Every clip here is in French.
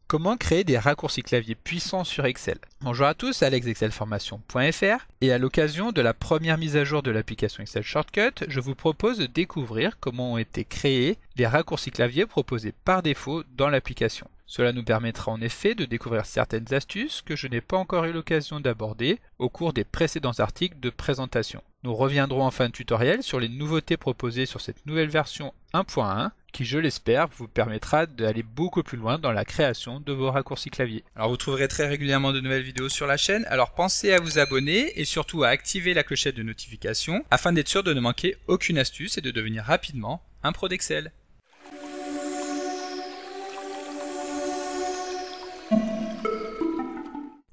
Comment créer des raccourcis clavier puissants sur Excel? Bonjour à tous, alexexcelformation.fr et à l'occasion de la première mise à jour de l'application Excel Shortcut, je vous propose de découvrir comment ont été créés les raccourcis clavier proposés par défaut dans l'application. Cela nous permettra en effet de découvrir certaines astuces que je n'ai pas encore eu l'occasion d'aborder au cours des précédents articles de présentation. Nous reviendrons en fin de tutoriel sur les nouveautés proposées sur cette nouvelle version 1.1 qui, je l'espère, vous permettra d'aller beaucoup plus loin dans la création de vos raccourcis clavier. Alors vous trouverez très régulièrement de nouvelles vidéos sur la chaîne, alors pensez à vous abonner et surtout à activer la clochette de notification afin d'être sûr de ne manquer aucune astuce et de devenir rapidement un pro d'Excel.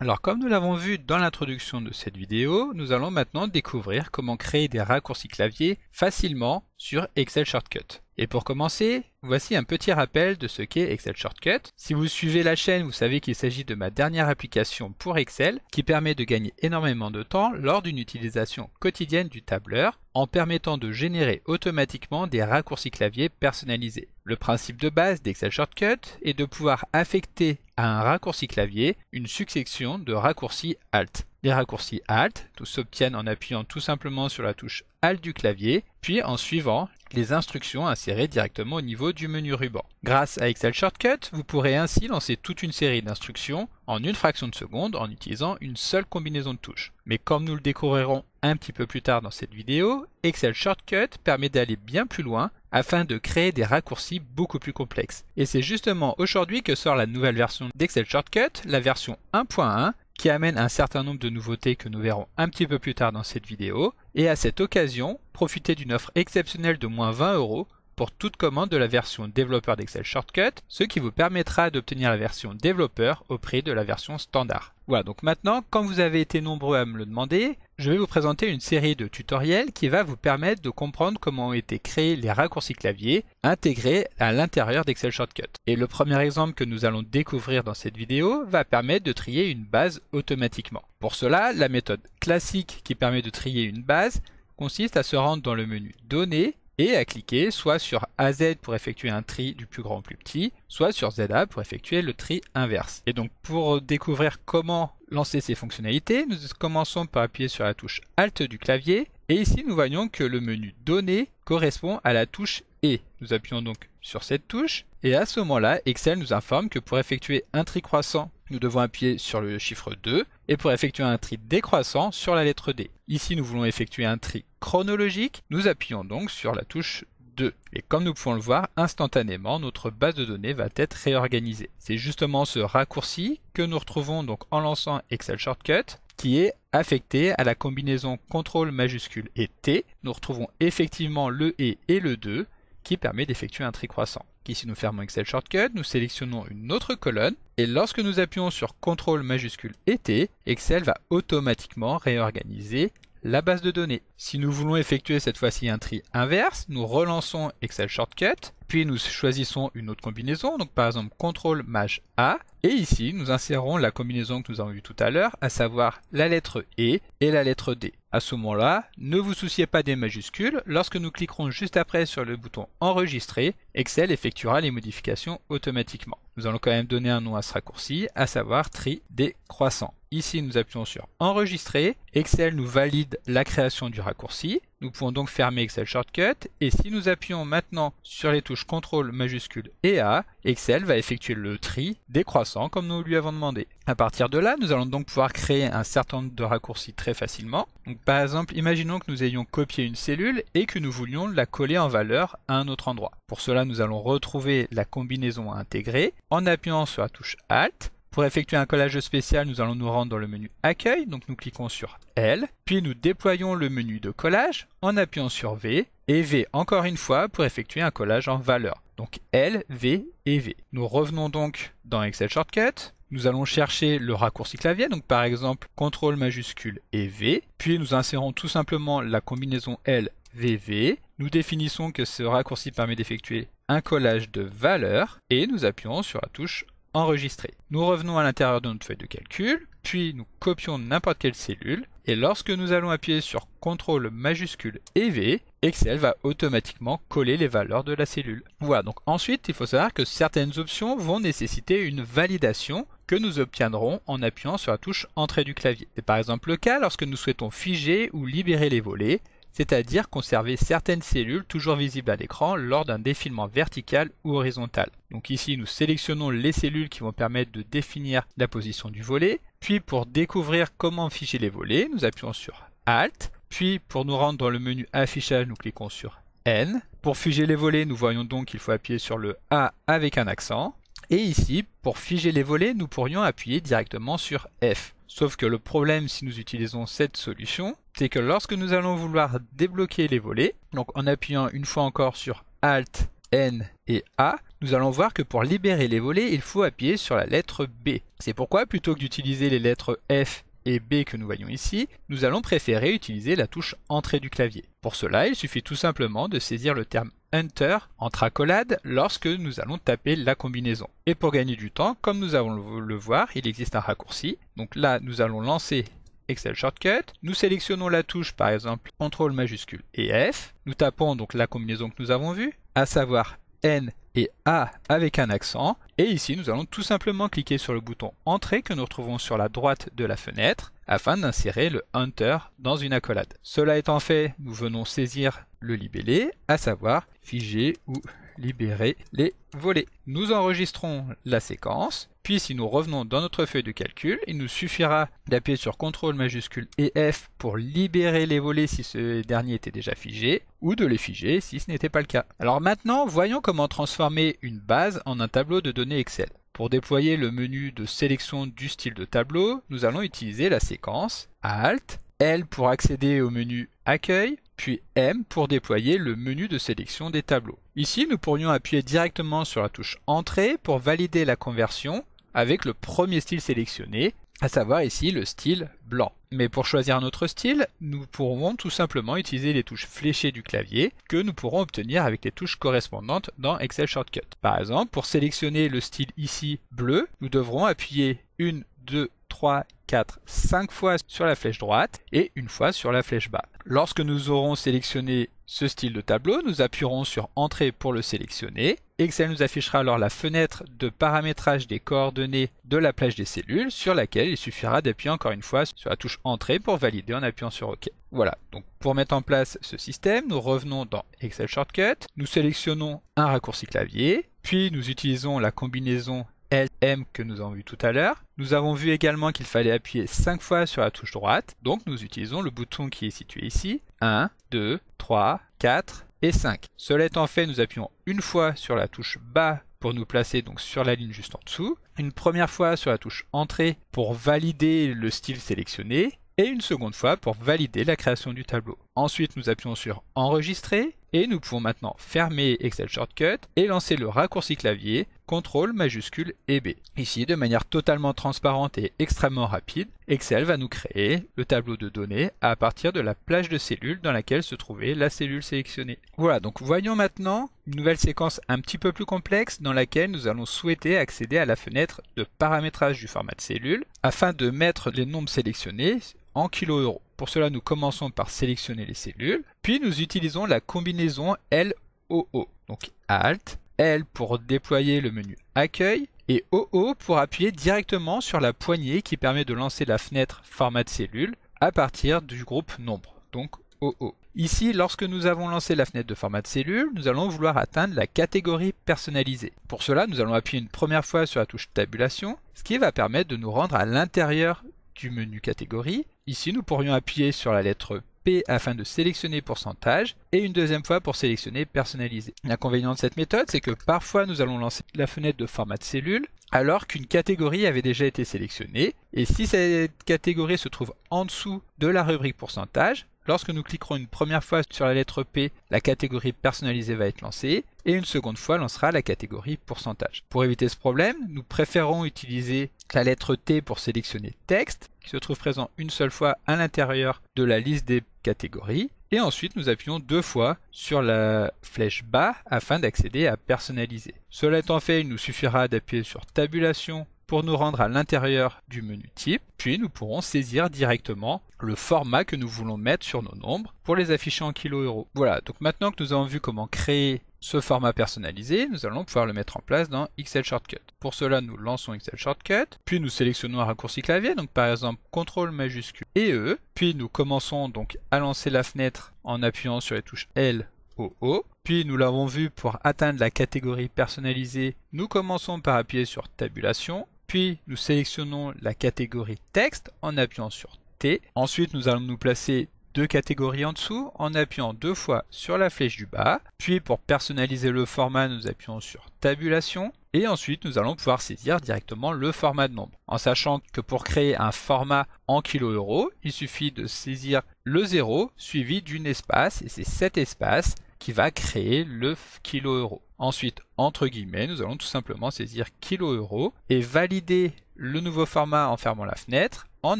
Alors comme nous l'avons vu dans l'introduction de cette vidéo, nous allons maintenant découvrir comment créer des raccourcis clavier facilement sur Excel Shortcut. Et pour commencer, voici un petit rappel de ce qu'est Excel Shortcut. Si vous suivez la chaîne, vous savez qu'il s'agit de ma dernière application pour Excel qui permet de gagner énormément de temps lors d'une utilisation quotidienne du tableur en permettant de générer automatiquement des raccourcis clavier personnalisés. Le principe de base d'Excel Shortcut est de pouvoir affecter à un raccourci clavier une succession de raccourcis Alt. Les raccourcis Alt s'obtiennent en appuyant tout simplement sur la touche Alt du clavier, puis en suivant les instructions insérées directement au niveau du menu ruban. Grâce à Excel Shortcut, vous pourrez ainsi lancer toute une série d'instructions en une fraction de seconde en utilisant une seule combinaison de touches. Mais comme nous le découvrirons un petit peu plus tard dans cette vidéo, Excel Shortcut permet d'aller bien plus loin afin de créer des raccourcis beaucoup plus complexes. Et c'est justement aujourd'hui que sort la nouvelle version d'Excel Shortcut, la version 1.1, qui amène un certain nombre de nouveautés que nous verrons un petit peu plus tard dans cette vidéo. Et à cette occasion, profitez d'une offre exceptionnelle de moins 20 € pour toute commande de la version développeur d'Excel Shortcut, ce qui vous permettra d'obtenir la version développeur au prix de la version standard. Voilà, donc maintenant, quand vous avez été nombreux à me le demander, je vais vous présenter une série de tutoriels qui va vous permettre de comprendre comment ont été créés les raccourcis clavier intégrés à l'intérieur d'Excel Shortcut. Et le premier exemple que nous allons découvrir dans cette vidéo va permettre de trier une base automatiquement. Pour cela, la méthode classique qui permet de trier une base consiste à se rendre dans le menu Données et à cliquer soit sur AZ pour effectuer un tri du plus grand au plus petit, soit sur ZA pour effectuer le tri inverse. Et donc pour découvrir comment lancer ces fonctionnalités, nous commençons par appuyer sur la touche Alt du clavier, et ici nous voyons que le menu Données correspond à la touche E. Nous appuyons donc sur cette touche, et à ce moment-là, Excel nous informe que pour effectuer un tri croissant, nous devons appuyer sur le chiffre 2, et pour effectuer un tri décroissant sur la lettre D. Ici, nous voulons effectuer un tri chronologique, nous appuyons donc sur la touche 2. Et comme nous pouvons le voir, instantanément, notre base de données va être réorganisée. C'est justement ce raccourci que nous retrouvons donc en lançant Excel Shortcut, qui est affecté à la combinaison CTRL majuscule et T. Nous retrouvons effectivement le et le 2, qui permet d'effectuer un tri croissant. Ici nous fermons Excel Shortcut, nous sélectionnons une autre colonne et lorsque nous appuyons sur CTRL majuscule et T, Excel va automatiquement réorganiser la base de données. Si nous voulons effectuer cette fois-ci un tri inverse, nous relançons Excel Shortcut, puis nous choisissons une autre combinaison, donc par exemple CTRL Maj A, et ici nous insérons la combinaison que nous avons vue tout à l'heure, à savoir la lettre E et la lettre D. À ce moment-là, ne vous souciez pas des majuscules, lorsque nous cliquerons juste après sur le bouton Enregistrer, Excel effectuera les modifications automatiquement. Nous allons quand même donner un nom à ce raccourci, à savoir tri décroissant. Ici, nous appuyons sur Enregistrer, Excel nous valide la création du raccourci. Nous pouvons donc fermer Excel Shortcut, et si nous appuyons maintenant sur les touches CTRL majuscule et A, Excel va effectuer le tri décroissant comme nous lui avons demandé. À partir de là, nous allons donc pouvoir créer un certain nombre de raccourcis très facilement. Donc, par exemple, imaginons que nous ayons copié une cellule et que nous voulions la coller en valeur à un autre endroit. Pour cela, nous allons retrouver la combinaison à intégrer en appuyant sur la touche Alt. Pour effectuer un collage spécial, nous allons nous rendre dans le menu Accueil, donc nous cliquons sur L, puis nous déployons le menu de collage en appuyant sur V, et V encore une fois pour effectuer un collage en valeur. Donc L, V et V. Nous revenons donc dans Excel Shortcut, nous allons chercher le raccourci clavier, donc par exemple CTRL majuscule et V, puis nous insérons tout simplement la combinaison L, V, V. Nous définissons que ce raccourci permet d'effectuer un collage de valeurs, et nous appuyons sur la touche Enregistrer. Nous revenons à l'intérieur de notre feuille de calcul, puis nous copions n'importe quelle cellule Et lorsque nous allons appuyer sur CTRL majuscule et V, Excel va automatiquement coller les valeurs de la cellule. Voilà, donc ensuite il faut savoir que certaines options vont nécessiter une validation que nous obtiendrons en appuyant sur la touche Entrée du clavier. C'est par exemple le cas lorsque nous souhaitons figer ou libérer les volets, c'est-à-dire conserver certaines cellules toujours visibles à l'écran lors d'un défilement vertical ou horizontal. Donc ici, nous sélectionnons les cellules qui vont permettre de définir la position du volet. Puis pour découvrir comment figer les volets, nous appuyons sur Alt. Puis pour nous rendre dans le menu Affichage, nous cliquons sur N. Pour figer les volets, nous voyons donc qu'il faut appuyer sur le A avec un accent. Et ici, pour figer les volets, nous pourrions appuyer directement sur F. Sauf que le problème si nous utilisons cette solution, c'est que lorsque nous allons vouloir débloquer les volets, donc en appuyant une fois encore sur Alt, N et A, nous allons voir que pour libérer les volets, il faut appuyer sur la lettre B. C'est pourquoi plutôt que d'utiliser les lettres F et B que nous voyons ici, nous allons préférer utiliser la touche Entrée du clavier. Pour cela, il suffit tout simplement de saisir le terme Enter entre accolades lorsque nous allons taper la combinaison. Et pour gagner du temps, comme nous allons le voir, il existe un raccourci. Donc là, nous allons lancer Excel Shortcut. Nous sélectionnons la touche, par exemple, CTRL majuscule et F. Nous tapons donc la combinaison que nous avons vue, à savoir N et A avec un accent. Et ici, nous allons tout simplement cliquer sur le bouton Entrée que nous retrouvons sur la droite de la fenêtre afin d'insérer le Enter dans une accolade. Cela étant fait, nous venons saisir le libellé, à savoir figer ou libérer les volets. Nous enregistrons la séquence, puis si nous revenons dans notre feuille de calcul, il nous suffira d'appuyer sur CTRL majuscule et F pour libérer les volets si ce dernier était déjà figé, ou de les figer si ce n'était pas le cas. Alors maintenant, voyons comment transformer une base en un tableau de données Excel. Pour déployer le menu de sélection du style de tableau, nous allons utiliser la séquence Alt, L pour accéder au menu Accueil, puis M pour déployer le menu de sélection des tableaux. Ici, nous pourrions appuyer directement sur la touche Entrée pour valider la conversion avec le premier style sélectionné, à savoir ici le style blanc. Mais pour choisir un autre style, nous pourrons tout simplement utiliser les touches fléchées du clavier que nous pourrons obtenir avec les touches correspondantes dans Excel Shortcut. Par exemple, pour sélectionner le style ici bleu, nous devrons appuyer 1, 2, 3, 4, 5 fois sur la flèche droite et une fois sur la flèche bas. Lorsque nous aurons sélectionné ce style de tableau, nous appuierons sur Entrée pour le sélectionner. Excel nous affichera alors la fenêtre de paramétrage des coordonnées de la plage des cellules sur laquelle il suffira d'appuyer encore une fois sur la touche Entrée pour valider en appuyant sur OK. Voilà, donc pour mettre en place ce système, nous revenons dans Excel Shortcut, nous sélectionnons un raccourci clavier, puis nous utilisons la combinaison LM que nous avons vu tout à l'heure. Nous avons vu également qu'il fallait appuyer 5 fois sur la touche droite, donc nous utilisons le bouton qui est situé ici. 1, 2, 3, 4 et 5. Cela étant fait, nous appuyons une fois sur la touche bas pour nous placer donc sur la ligne juste en dessous, une première fois sur la touche Entrée pour valider le style sélectionné, et une seconde fois pour valider la création du tableau. Ensuite, nous appuyons sur Enregistrer et nous pouvons maintenant fermer Excel Shortcut et lancer le raccourci clavier CTRL majuscule et B. Ici, de manière totalement transparente et extrêmement rapide, Excel va nous créer le tableau de données à partir de la plage de cellules dans laquelle se trouvait la cellule sélectionnée. Voilà, donc voyons maintenant une nouvelle séquence un petit peu plus complexe dans laquelle nous allons souhaiter accéder à la fenêtre de paramétrage du format de cellule afin de mettre les nombres sélectionnés en kilo-euros. Pour cela, nous commençons par sélectionner les cellules, puis nous utilisons la combinaison LOO. Donc Alt, L pour déployer le menu Accueil et OO pour appuyer directement sur la poignée qui permet de lancer la fenêtre Format de cellule à partir du groupe Nombre, donc OO. Ici, lorsque nous avons lancé la fenêtre de format de cellule, nous allons vouloir atteindre la catégorie personnalisée. Pour cela, nous allons appuyer une première fois sur la touche Tabulation, ce qui va permettre de nous rendre à l'intérieur du menu catégorie. Ici, nous pourrions appuyer sur la lettre P afin de sélectionner pourcentage et une deuxième fois pour sélectionner personnalisé. L'inconvénient de cette méthode, c'est que parfois nous allons lancer la fenêtre de format de cellule alors qu'une catégorie avait déjà été sélectionnée. Et si cette catégorie se trouve en dessous de la rubrique pourcentage, lorsque nous cliquerons une première fois sur la lettre P, la catégorie personnalisée va être lancée et une seconde fois lancera la catégorie pourcentage. Pour éviter ce problème, nous préférons utiliser la lettre T pour sélectionner texte, qui se trouve présent une seule fois à l'intérieur de la liste des catégories. Et ensuite, nous appuyons 2 fois sur la flèche bas afin d'accéder à personnaliser. Cela étant fait, il nous suffira d'appuyer sur Tabulation pour nous rendre à l'intérieur du menu type, puis nous pourrons saisir directement le format que nous voulons mettre sur nos nombres pour les afficher en kilo-euros. Voilà, donc maintenant que nous avons vu comment créer ce format personnalisé, nous allons pouvoir le mettre en place dans Excel Shortcut. Pour cela, nous lançons Excel Shortcut, puis nous sélectionnons un raccourci clavier, donc par exemple CTRL majuscule et E, puis nous commençons donc à lancer la fenêtre en appuyant sur les touches L, O, O. Puis nous l'avons vu, pour atteindre la catégorie personnalisée, nous commençons par appuyer sur Tabulation, puis nous sélectionnons la catégorie Texte en appuyant sur T. Ensuite, nous allons nous placer deux catégories en dessous en appuyant deux fois sur la flèche du bas. Puis pour personnaliser le format, nous appuyons sur Tabulation. Et ensuite, nous allons pouvoir saisir directement le format de nombre. En sachant que pour créer un format en kilo-euros, il suffit de saisir le 0 suivi d'une espace. Et c'est cet espace qui va créer le kilo-euro. Ensuite, entre guillemets, nous allons tout simplement saisir kilo-euro et valider le nouveau format en fermant la fenêtre en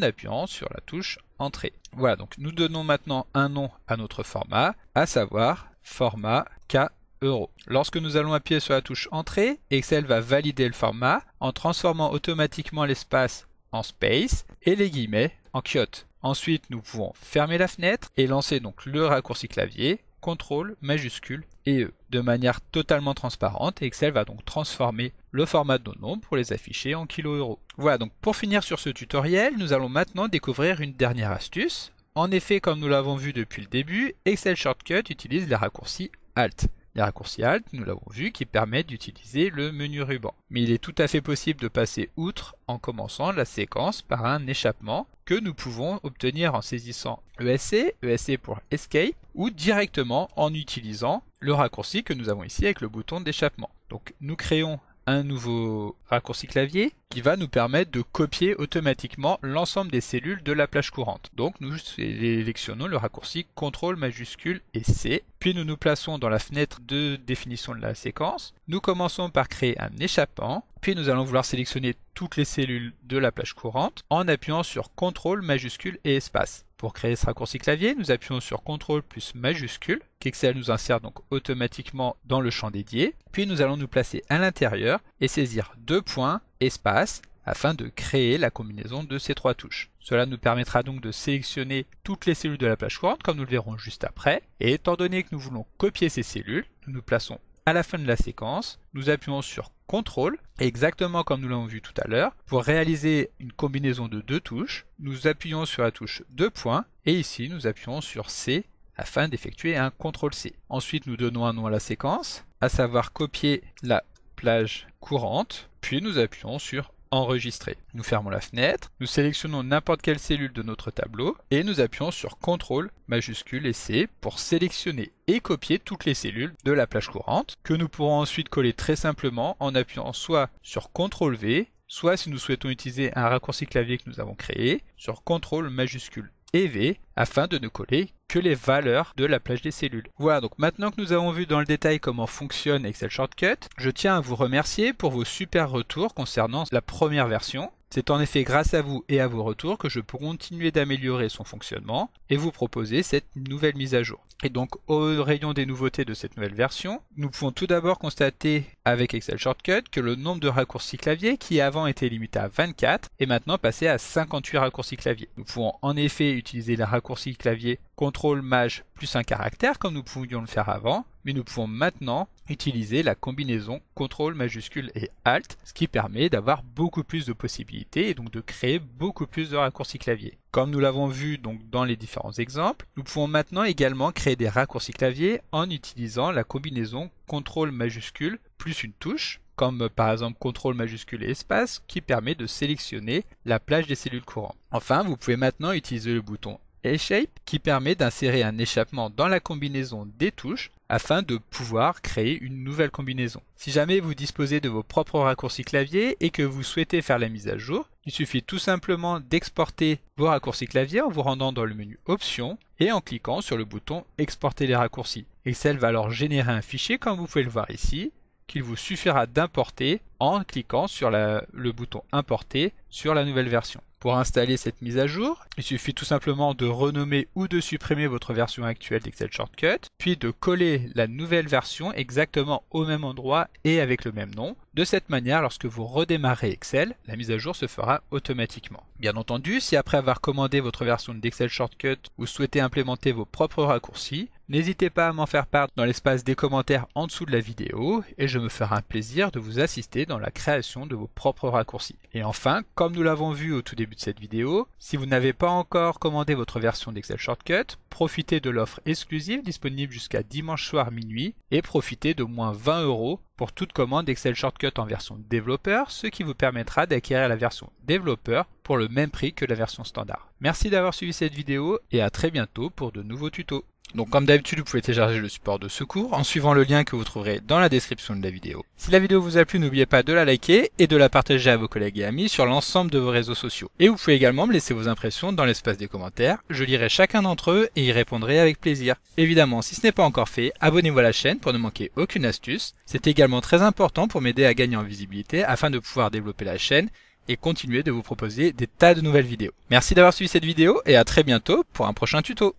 appuyant sur la touche Entrée. Voilà, donc nous donnons maintenant un nom à notre format, à savoir format K-euro. Lorsque nous allons appuyer sur la touche Entrée, Excel va valider le format en transformant automatiquement l'espace en space et les guillemets en quote. Ensuite, nous pouvons fermer la fenêtre et lancer donc le raccourci clavier CTRL majuscule et E. De manière totalement transparente, Excel va donc transformer le format de nos nombres pour les afficher en kilo-euros. Voilà, donc pour finir sur ce tutoriel, nous allons maintenant découvrir une dernière astuce. En effet, comme nous l'avons vu depuis le début, Excel Shortcut utilise les raccourcis Alt. Les raccourcis Alt, nous l'avons vu, qui permettent d'utiliser le menu ruban. Mais il est tout à fait possible de passer outre en commençant la séquence par un échappement que nous pouvons obtenir en saisissant ESC pour Escape, ou directement en utilisant le raccourci que nous avons ici avec le bouton d'échappement. Donc nous créons un nouveau raccourci clavier qui va nous permettre de copier automatiquement l'ensemble des cellules de la plage courante. Donc nous sélectionnons le raccourci CTRL majuscule et C, puis nous nous plaçons dans la fenêtre de définition de la séquence. Nous commençons par créer un échappement, puis nous allons vouloir sélectionner toutes les cellules de la plage courante en appuyant sur CTRL majuscule et espace. Pour créer ce raccourci clavier, nous appuyons sur CTRL plus majuscule, qu'Excel nous insère donc automatiquement dans le champ dédié. Puis nous allons nous placer à l'intérieur et saisir deux points, espace, afin de créer la combinaison de ces trois touches. Cela nous permettra donc de sélectionner toutes les cellules de la plage courante, comme nous le verrons juste après. Et étant donné que nous voulons copier ces cellules, nous nous plaçons à la fin de la séquence, nous appuyons sur CTRL, et exactement comme nous l'avons vu tout à l'heure, pour réaliser une combinaison de deux touches, nous appuyons sur la touche 2 points, et ici nous appuyons sur C afin d'effectuer un CTRL-C. Ensuite nous donnons un nom à la séquence, à savoir copier la plage courante, puis nous appuyons sur Enregistrer. Nous fermons la fenêtre, nous sélectionnons n'importe quelle cellule de notre tableau et nous appuyons sur CTRL majuscule et C pour sélectionner et copier toutes les cellules de la plage courante que nous pourrons ensuite coller très simplement en appuyant soit sur CTRL V, soit si nous souhaitons utiliser un raccourci clavier que nous avons créé, sur CTRL majuscule et V afin de ne coller que les valeurs de la plage des cellules. Voilà, donc maintenant que nous avons vu dans le détail comment fonctionne Excel Shortcut, je tiens à vous remercier pour vos super retours concernant la première version. C'est en effet grâce à vous et à vos retours que je peux continuer d'améliorer son fonctionnement et vous proposer cette nouvelle mise à jour. Et donc au rayon des nouveautés de cette nouvelle version, nous pouvons tout d'abord constater avec Excel Shortcut que le nombre de raccourcis clavier qui avant était limité à 24 est maintenant passé à 58 raccourcis clavier. Nous pouvons en effet utiliser les raccourcis clavier CTRL Maj plus un caractère comme nous pouvions le faire avant, mais nous pouvons maintenant utiliser la combinaison CTRL majuscule et Alt, ce qui permet d'avoir beaucoup plus de possibilités et donc de créer beaucoup plus de raccourcis clavier. Comme nous l'avons vu donc dans les différents exemples, nous pouvons maintenant également créer des raccourcis clavier en utilisant la combinaison CTRL majuscule plus une touche, comme par exemple CTRL majuscule et espace, qui permet de sélectionner la plage des cellules courantes. Enfin, vous pouvez maintenant utiliser le bouton Escape qui permet d'insérer un échappement dans la combinaison des touches afin de pouvoir créer une nouvelle combinaison. Si jamais vous disposez de vos propres raccourcis clavier et que vous souhaitez faire la mise à jour, il suffit tout simplement d'exporter vos raccourcis clavier en vous rendant dans le menu Options et en cliquant sur le bouton Exporter les raccourcis. Excel va alors générer un fichier comme vous pouvez le voir ici, qu'il vous suffira d'importer en cliquant sur le bouton Importer sur la nouvelle version. Pour installer cette mise à jour, il suffit tout simplement de renommer ou de supprimer votre version actuelle d'Excel Shortcut, puis de coller la nouvelle version exactement au même endroit et avec le même nom. De cette manière, lorsque vous redémarrez Excel, la mise à jour se fera automatiquement. Bien entendu, si après avoir commandé votre version d'Excel Shortcut, vous souhaitez implémenter vos propres raccourcis, n'hésitez pas à m'en faire part dans l'espace des commentaires en dessous de la vidéo et je me ferai un plaisir de vous assister dans la création de vos propres raccourcis. Et enfin, comme nous l'avons vu au tout début de cette vidéo, si vous n'avez pas encore commandé votre version d'Excel Shortcut, profitez de l'offre exclusive disponible jusqu'à dimanche soir minuit et profitez d'au moins 20 € pour toute commande Excel Shortcut en version développeur, ce qui vous permettra d'acquérir la version développeur pour le même prix que la version standard. Merci d'avoir suivi cette vidéo et à très bientôt pour de nouveaux tutos. Donc comme d'habitude, vous pouvez télécharger le support de secours en suivant le lien que vous trouverez dans la description de la vidéo. Si la vidéo vous a plu, n'oubliez pas de la liker et de la partager à vos collègues et amis sur l'ensemble de vos réseaux sociaux. Et vous pouvez également me laisser vos impressions dans l'espace des commentaires, je lirai chacun d'entre eux et y répondrai avec plaisir. Évidemment, si ce n'est pas encore fait, abonnez-vous à la chaîne pour ne manquer aucune astuce. C'est également très important pour m'aider à gagner en visibilité afin de pouvoir développer la chaîne et continuer de vous proposer des tas de nouvelles vidéos. Merci d'avoir suivi cette vidéo et à très bientôt pour un prochain tuto.